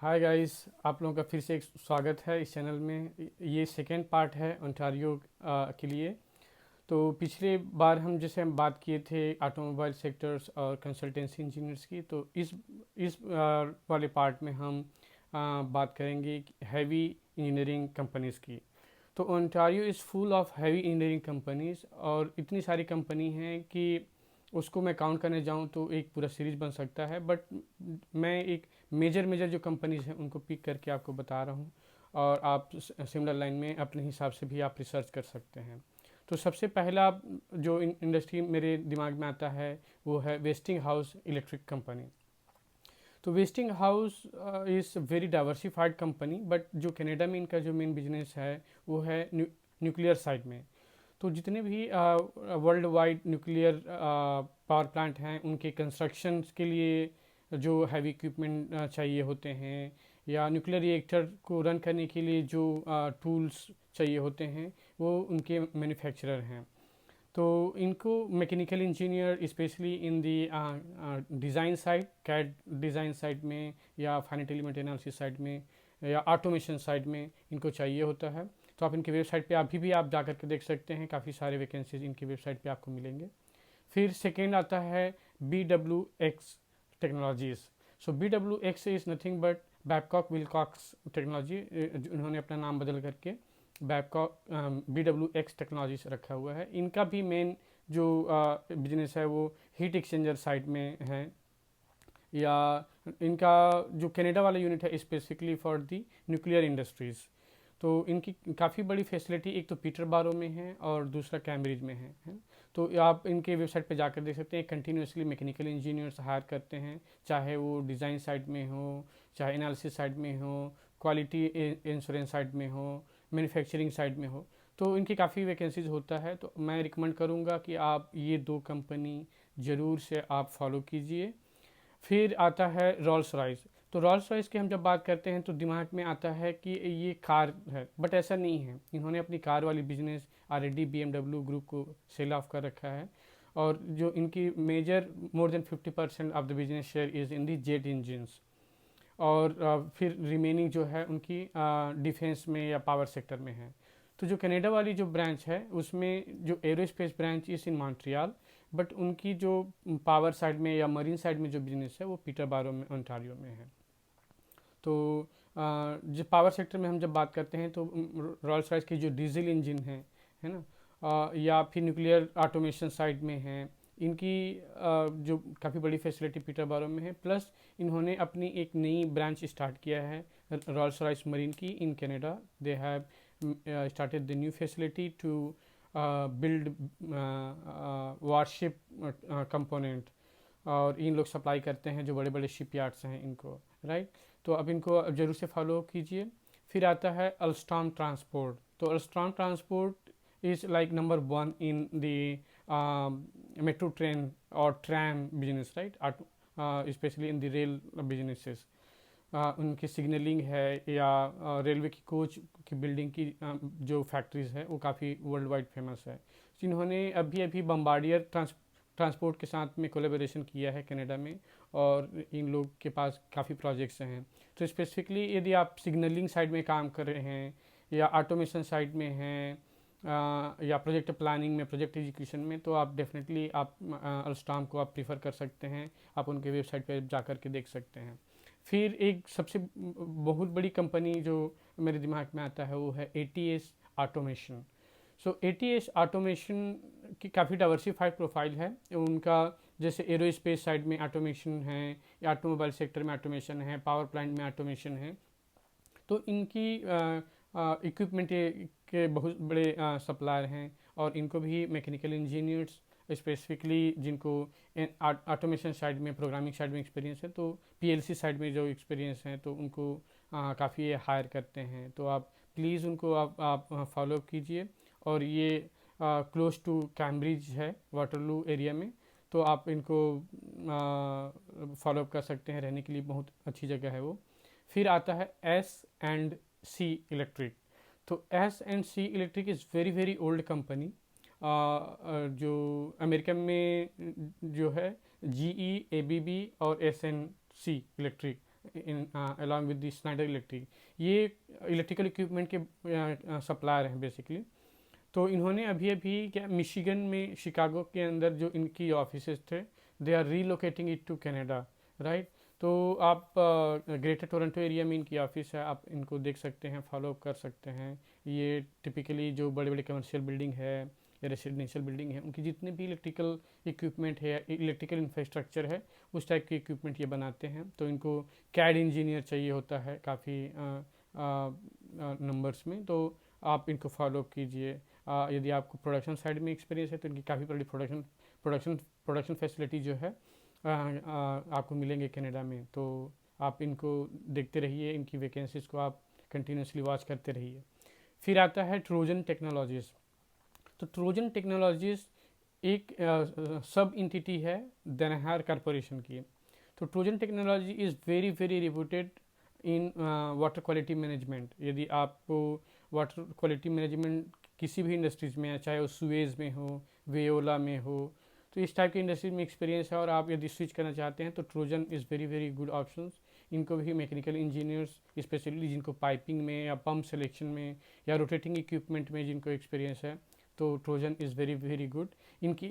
Hi guys, आप लोगों का फिर से एक स्वागत है इस चैनल में। ये सेकेंड पार्ट है ओंटारियो के लिए। तो पिछले बार हम बात किए थे ऑटोमोबाइल सेक्टर्स और कंसल्टेंसी इंजीनियर्स की। तो इस वाले पार्ट में हम बात करेंगे हैवी इंजीनियरिंग कंपनीज़ की। तो Ontario is full of heavy engineering companies, और इतनी सारी कंपनी हैं कि उसको मैं काउंट करने जाऊं तो एक पूरा सीरीज बन सकता है। बट मैं एक मेजर मेजर जो कंपनीज हैं उनको पिक करके आपको बता रहा हूं, और आप सिमिलर लाइन में अपने हिसाब से भी आप रिसर्च कर सकते हैं। तो सबसे पहला जो इंडस्ट्री मेरे दिमाग में आता है वो है वेस्टिंग हाउस इलेक्ट्रिक कंपनी। तो wasting house is very diversified company, but जो कनाडा में इनका जो मेन बिजनेस है वो है न्यूक्लियर साइड में। तो जितने भी world wide nuclear power plant हैं उनके कंस्ट्रक्शन के लिए जो हैवी इक्विपमेंट चाहिए होते हैं, या न्यूक्लियर रिएक्टर को रन करने के लिए जो टूल्स चाहिए होते हैं, वो उनके मैन्युफैक्चरर हैं। तो इनको mechanical engineer specially in the design side, CAD design side में, या फाइनाइट एलिमेंट एनालिसिस साइड में, या ऑटोमेशन साइड में इनको चाहिए होता है। तो आप इनकी वेबसाइट पे अभी भी आप जा कर के देख सकते हैं, काफ़ी सारे वैकेंसीज इनकी वेबसाइट पे आपको मिलेंगे। फिर सेकेंड आता है BWX technologies. So BWX is nothing but Babcock Wilcox technology. उन्होंने अपना नाम बदल करके बैबकॉक BWX टेक्नोलॉजीज रखा हुआ है। इनका भी मेन जो बिजनेस है वो हीट एक्सचेंजर साइड में है, या इनका जो कनाडा वाला यूनिट है specifically for the nuclear industries. तो इनकी काफ़ी बड़ी फैसिलिटी एक तो पीटर बारो में है और दूसरा कैम्ब्रिज में है। तो आप इनके वेबसाइट पे जाकर देख सकते हैं, कंटिन्यूसली मैकेनिकल इंजीनियर्स हायर करते हैं, चाहे वो डिज़ाइन साइड में हो, चाहे एनालिसिस साइड में हो, क्वालिटी इंश्योरेंस साइड में हो, मैन्युफैक्चरिंग साइड में हो। तो इनकी काफ़ी वैकेंसीज होता है। तो मैं रिकमेंड करूँगा कि आप ये दो कंपनी ज़रूर से आप फॉलो कीजिए। फिर आता है रोल्स रॉयस। तो रोल्स रॉयस की हम जब बात करते हैं तो दिमाग में आता है कि ये कार है, बट ऐसा नहीं है। इन्होंने अपनी कार वाली बिजनेस ऑलरेडी BMW ग्रुप को सेल ऑफ कर रखा है, और जो इनकी major more than 50% of the business share is in the jet engines. और फिर रिमेनिंग जो है उनकी डिफेंस में या पावर सेक्टर में है। तो जो कनाडा वाली जो ब्रांच है उसमें जो एरोस्पेस ब्रांच इस इन मॉन्ट्रियल, बट उनकी जो पावर साइड में या मरीन साइड में जो बिजनेस है वो पीटर बारो में ओंटारियो में है। तो जो पावर सेक्टर में हम जब बात करते हैं तो रॉल्स रॉयस की जो डीजल इंजन है ना, या फिर न्यूक्लियर ऑटोमेशन साइड में है। इनकी जो काफ़ी बड़ी फैसिलिटी पीटर बारो में है, प्लस इन्होंने अपनी एक नई ब्रांच स्टार्ट किया है रॉल्स रॉयस मरीन की in Canada. They have started the new facility to build warship component, और इन लोग सप्लाई करते हैं जो बड़े बड़े शिप यार्ड्स हैं इनको, राइट। तो अब इनको जरूर से फॉलो कीजिए। फिर आता है अल्स्टॉम ट्रांसपोर्ट। तो Alstom transport is like number one in the metro train और tram business, right, specially in the rail businesses. उनकी सिग्नलिंग है, या रेलवे की कोच की बिल्डिंग की जो फैक्ट्रीज है वो काफ़ी वर्ल्ड वाइड फेमस है। जिन्होंने अभी अभी बम्बार्डियर ट्रांसपोर्ट के साथ में कोलेबोरेशन किया है कनाडा में, और इन लोग के पास काफ़ी प्रोजेक्ट्स हैं। तो स्पेसिफिकली यदि आप सिग्नलिंग साइड में काम कर रहे हैं, या ऑटोमेशन साइड में हैं, या प्रोजेक्ट प्लानिंग में, प्रोजेक्ट एग्जीक्यूशन में, तो आप डेफिनेटली आप अल्स्टॉम को आप प्रीफर कर सकते हैं। आप उनके वेबसाइट पर जा कर के देख सकते हैं। फिर एक सबसे बहुत बड़ी कंपनी जो मेरे दिमाग में आता है वो है ATS ऑटोमेशन। सो ATS ऑटोमेशन की काफ़ी डाइवर्सिफाइड प्रोफाइल है उनका। जैसे एरोस्पेस साइड में ऑटोमेशन है, या ऑटोमोबाइल सेक्टर में ऑटोमेशन है, पावर प्लांट में ऑटोमेशन है। तो इनकी इक्विपमेंट के बहुत बड़े सप्लायर हैं, और इनको भी मैकेनिकल इंजीनियर्स स्पेसिफिकली जिनको ऑटोमेशन साइड में, प्रोग्रामिंग साइड में एक्सपीरियंस है, तो PLC साइड में जो एक्सपीरियंस है तो उनको काफ़ी हायर करते हैं। तो आप प्लीज़ उनको आप फॉलो कीजिए। और ये क्लोज टू कैम्ब्रिज है, वाटरलू एरिया में। तो आप इनको फॉलोअप कर सकते हैं, रहने के लिए बहुत अच्छी जगह है वो। फिर आता है S&C इलेक्ट्रिक। तो S&C electric is very very old company, जो अमेरिका में जो है GE, ABB और S&C electric, in along with the Snyder electric. ये इलेक्ट्रिकल इक्विपमेंट के सप्लायर हैं बेसिकली। तो इन्होंने अभी अभी क्या मिशिगन में शिकागो के अंदर जो इनकी ऑफिसेज थे, they are relocating it to Canada, right. तो आप ग्रेटर टोरंटो एरिया में इनकी ऑफिस है, आप इनको देख सकते हैं, फॉलो अप कर सकते हैं। ये टिपिकली जो बड़े बड़े कमर्शियल बिल्डिंग है या रेसिडेंशियल बिल्डिंग है, उनकी जितने भी इलेक्ट्रिकल इक्विपमेंट है, इलेक्ट्रिकल इंफ्रास्ट्रक्चर है, उस टाइप के इक्विपमेंट ये बनाते हैं। तो इनको कैड इंजीनियर चाहिए होता है काफ़ी नंबर्स में, तो आप इनको फॉलो अप कीजिए। यदि आपको प्रोडक्शन साइड में एक्सपीरियंस है तो इनकी काफ़ी बड़ी प्रोडक्शन फैसिलिटी जो है आपको मिलेंगे कनाडा में। तो आप इनको देखते रहिए, इनकी वैकेंसीज़ को आप कंटिन्यूसली वॉच करते रहिए। फिर आता है ट्रोजन टेक्नोलॉजीज़। तो ट्रोजन टेक्नोलॉजीज़ एक सब इंटिटी है दनहार कॉरपोरेशन की। तो Trojan technology is very very reputed in water quality management. यदि आपको वाटर क्वालिटी मैनेजमेंट किसी भी इंडस्ट्रीज़ में है, चाहे वो सुएज में हो, वेओला में हो, तो इस टाइप की इंडस्ट्रीज में एक्सपीरियंस है और आप यदि स्विच करना चाहते हैं तो Trojan is very very good options. इनको भी मैकेनिकल इंजीनियर्स स्पेशली जिनको पाइपिंग में या पंप सिलेक्शन में या रोटेटिंग इक्विपमेंट में जिनको एक्सपीरियंस है, तो Trojan is very very good. इनकी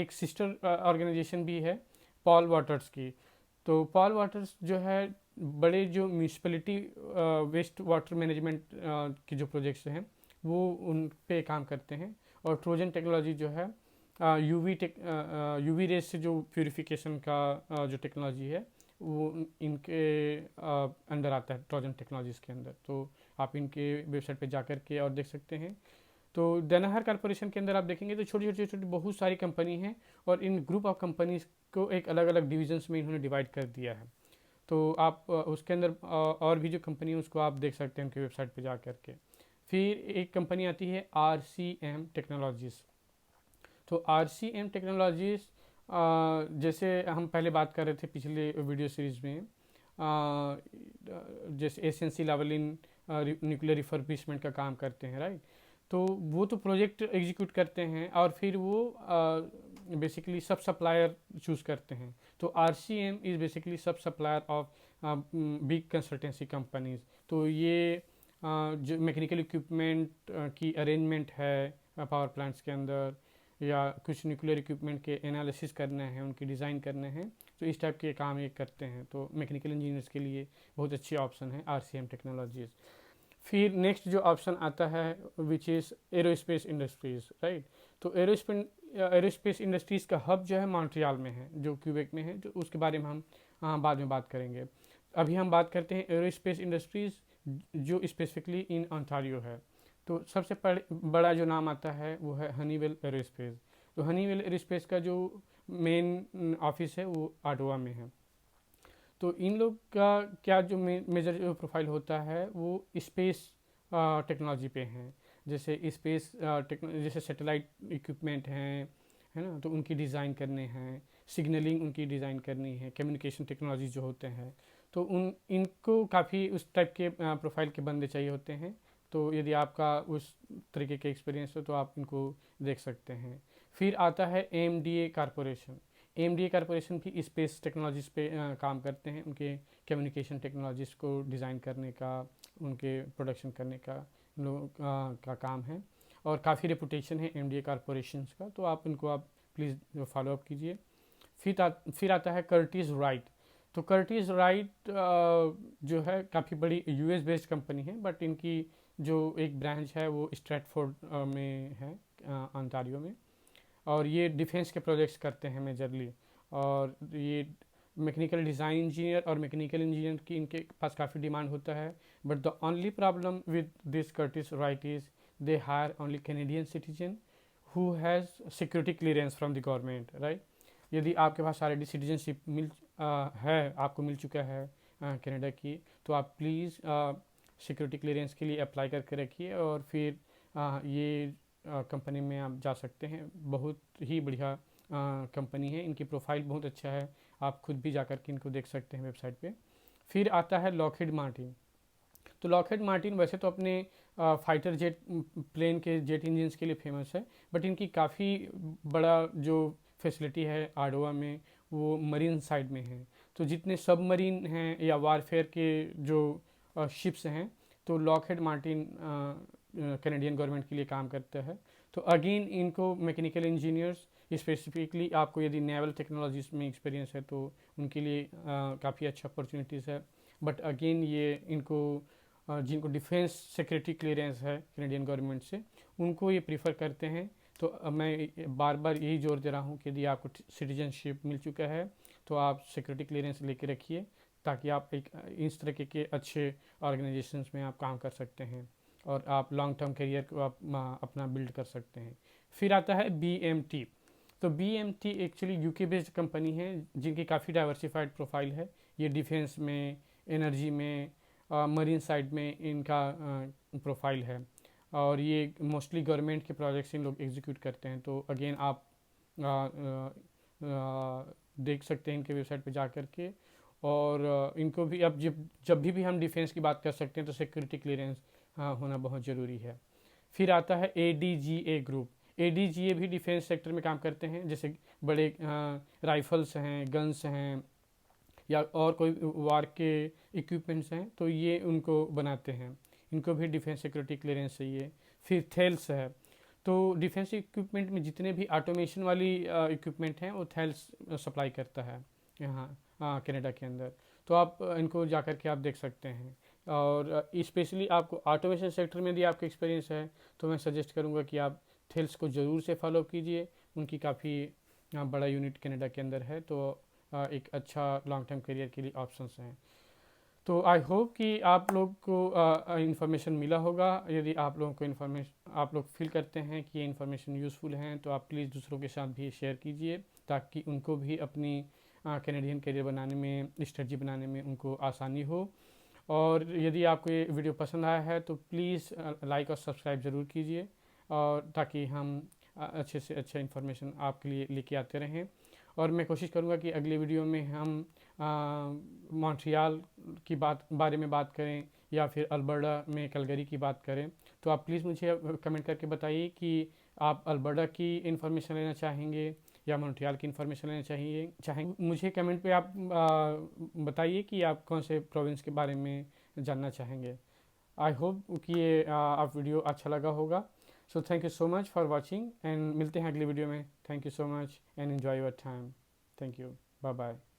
एक सिस्टर ऑर्गेनाइजेशन भी है पॉल वाटर्स की। तो पॉल वाटर्स जो है बड़े जो म्यूनसिपलिटी वेस्ट वाटर मैनेजमेंट की जो प्रोजेक्ट्स हैं वो उन पे काम करते हैं। और ट्रोजन टेक्नोलॉजी जो है यूवी रेस से जो प्यूरिफिकेशन का जो टेक्नोलॉजी है वो इनके अंडर आता है, ट्रोजन टेक्नोलॉजीज़ के अंदर। तो आप इनके वेबसाइट पे जा कर के और देख सकते हैं। तो दनाहर कॉरपोरेशन के अंदर आप देखेंगे तो छोटी छोटी छोटी बहुत सारी कंपनी हैं और इन ग्रुप ऑफ कंपनीज को एक अलग अलग डिविजन्स में इन्होंने डिवाइड कर दिया है। तो आप उसके अंदर और भी जो कंपनी है उसको आप देख सकते हैं उनकी वेबसाइट पे जा कर के। फिर एक कंपनी आती है RCM टेक्नोलॉजीज़। तो RCM टेक्नोलॉजीज़ जैसे हम पहले बात कर रहे थे पिछले वीडियो सीरीज़ में, जैसे एसेंसी लेवल इन न्यूक्लियर रिफर्बिशमेंट का काम करते हैं, राइट। तो वो तो प्रोजेक्ट एग्जीक्यूट करते हैं और फिर वो बेसिकली सब सप्लायर चूज़ करते हैं। तो RCM इज़ बेसिकली सब supplier of big consultancy companies. तो ये जो मैकेनिकल इक्विपमेंट की अरेंजमेंट है पावर प्लांट्स के अंदर या कुछ न्यूक्लियर इक्विपमेंट के एनालिसिस करने हैं, उनकी डिज़ाइन करने हैं, तो इस टाइप के काम ये करते हैं। तो मैकेनिकल इंजीनियर्स के लिए बहुत अच्छी ऑप्शन है RCM टेक्नोलॉजीज़। फिर नेक्स्ट जो ऑप्शन आता है which is aerospace industries, right. तो एरोस्पेस इंडस्ट्रीज़ का हब जो है मॉन्ट्रियल में है, जो क्यूबेक में है, जो उसके बारे में हम बाद में बात करेंगे। अभी हम बात करते हैं एरोस्पेस इंडस्ट्रीज़ जो स्पेसिफिकली इन ओंटारियो है। तो सबसे बड़ा जो नाम आता है वो है हनीवेल एरोस्पेस। तो हनीवेल एरोस्पेस का जो मेन ऑफिस है वो ऑटावा में है। तो इन लोग का क्या जो मेजर जो प्रोफाइल होता है वो स्पेस टेक्नोलॉजी पे है। जैसे स्पेस जैसे सैटेलाइट इक्विपमेंट हैं, है ना, तो उनकी डिज़ाइन करने हैं, सिग्नलिंग उनकी डिज़ाइन करनी है, कम्युनिकेशन टेक्नोलॉजी जो होते हैं, तो इनको काफ़ी उस टाइप के प्रोफाइल के बंदे चाहिए होते हैं। तो यदि आपका उस तरीके के एक्सपीरियंस हो तो आप इनको देख सकते हैं। फिर आता है AMDA कॉरपोरेशन। AMDA कॉरपोरेशन भी स्पेस टेक्नोलॉजीज़ पे काम करते हैं, उनके कम्युनिकेशन टेक्नोलॉजीज़ को डिज़ाइन करने का, उनके प्रोडक्शन करने का का काम है और काफ़ी रेपुटेशन है AMDA कॉरपोरेशन का। तो आप इनको आप प्लीज़ फॉलो अप कीजिए। फिर आता है कर्टिस राइट। तो कर्टिस राइट जो है काफ़ी बड़ी US बेस्ड कंपनी है, बट इनकी जो एक ब्रांच है वो स्ट्रैटफोर्ड में है, ओंटारियो में। और ये डिफेंस के प्रोजेक्ट्स करते हैं मेजरली। और ये मैकेनिकल डिज़ाइन इंजीनियर और मैकेनिकल इंजीनियर की इनके पास काफ़ी डिमांड होता है। But the only problem with this Curtiss Wright is they hire only Canadian citizen who has security clearance from the government, right. यदि आपके पास ऑलरेडी सिटीजनशिप है, आपको मिल चुका है कनाडा की, तो आप प्लीज़ सिक्योरिटी क्लियरेंस के लिए अप्लाई करके रखिए और फिर ये कंपनी में आप जा सकते हैं। बहुत ही बढ़िया कंपनी है, इनकी प्रोफाइल बहुत अच्छा है, आप खुद भी जा कर के इनको देख सकते हैं वेबसाइट पे। फिर आता है लॉकहीड मार्टिन। तो लॉकहीड मार्टिन वैसे तो अपने फाइटर जेट प्लेन के जेट इंजन्स के लिए फेमस है, बट इनकी काफ़ी बड़ा जो फैसिलिटी है आडोवा में वो मरीन साइड में है। तो जितने सबमरीन हैं या वारफेयर के जो शिप्स हैं, तो लॉकहेड मार्टिन कैनेडियन गवर्नमेंट के लिए काम करता है। तो अगेन इनको मैकेनिकल इंजीनियर्स, स्पेसिफिकली आपको यदि नेवल टेक्नोलॉजीज में एक्सपीरियंस है तो उनके लिए काफ़ी अच्छा अपॉर्चुनिटीज़ है। बट अगेन ये इनको जिनको डिफेंस सिक्योरिटी क्लियरेंस है कैनेडियन गवर्नमेंट से, उनको ये प्रीफर करते हैं। तो मैं बार बार यही जोर दे रहा हूँ कि यदि आपको सिटीजनशिप मिल चुका है तो आप सिक्योरिटी क्लियरेंस लेके रखिए, ताकि आप एक इस तरह के अच्छे ऑर्गेनाइजेशंस में आप काम कर सकते हैं और आप लॉन्ग टर्म करियर को आप अपना बिल्ड कर सकते हैं। फिर आता है BMT। तो BMT actually UK based company है जिनकी काफ़ी डाइवर्सिफाइड प्रोफाइल है। ये डिफेंस में, एनर्जी में, मरीन साइड में इनका प्रोफाइल है, और ये मोस्टली गवर्नमेंट के प्रोजेक्ट्स इन लोग एग्जीक्यूट करते हैं। तो अगेन आप देख सकते हैं इनके वेबसाइट पे जा कर के। और इनको भी अब जब भी हम डिफेंस की बात कर सकते हैं तो सिक्योरिटी क्लियरेंस होना बहुत ज़रूरी है। फिर आता है ADGA ग्रुप। ADGA भी डिफेंस सेक्टर में काम करते हैं, जैसे बड़े राइफल्स हैं, गन्स हैं, या और कोई वार के इक्विपमेंट्स हैं, तो ये उनको बनाते हैं। इनको भी डिफेंस सिक्योरिटी क्लियरेंस चाहिए। फिर थेल्स है। तो डिफेंस इक्विपमेंट में जितने भी ऑटोमेशन वाली इक्विपमेंट हैं वो थेल्स सप्लाई करता है यहाँ कनाडा के अंदर। तो आप इनको जा कर के आप देख सकते हैं। और स्पेशली आपको ऑटोमेशन सेक्टर में यदि आपका एक्सपीरियंस है तो मैं सजेस्ट करूँगा कि आप थेल्स को ज़रूर से फॉलो कीजिए। उनकी काफ़ी बड़ा यूनिट कनाडा के अंदर है, तो एक अच्छा लॉन्ग टर्म करियर के लिए ऑप्शंस हैं। तो आई होप कि आप लोग को इन्फॉर्मेशन मिला होगा। यदि आप लोगों को इन्फॉर्मेशन, आप लोग फील करते हैं कि ये इन्फॉर्मेशन यूज़फुल हैं, तो आप प्लीज़ दूसरों के साथ भी शेयर कीजिए, ताकि उनको भी अपनी कैनेडियन करियर बनाने में, स्ट्रेटजी बनाने में उनको आसानी हो। और यदि आपको ये वीडियो पसंद आया है तो प्लीज़ लाइक और सब्सक्राइब ज़रूर कीजिए, और ताकि हम अच्छे से अच्छा इन्फॉर्मेशन आपके लिए लेके आते रहें। और मैं कोशिश करूँगा कि अगले वीडियो में हम मॉन्ट्रियल की बारे में बात करें, या फिर अल्बर्टा में कैलगरी की बात करें। तो आप प्लीज़ मुझे कमेंट करके बताइए कि आप अल्बर्टा की इन्फॉर्मेशन लेना चाहेंगे या मॉन्ट्रियल की इन्फॉर्मेशन लेना चाहेंगे। मुझे कमेंट पे आप बताइए कि आप कौन से प्रोविंस के बारे में जानना चाहेंगे। आई होप कि ये आप वीडियो अच्छा लगा होगा। So thank you so much for watching, and मिलते हैं अगली वीडियो में। Thank you so much and enjoy your time. Thank you, bye bye.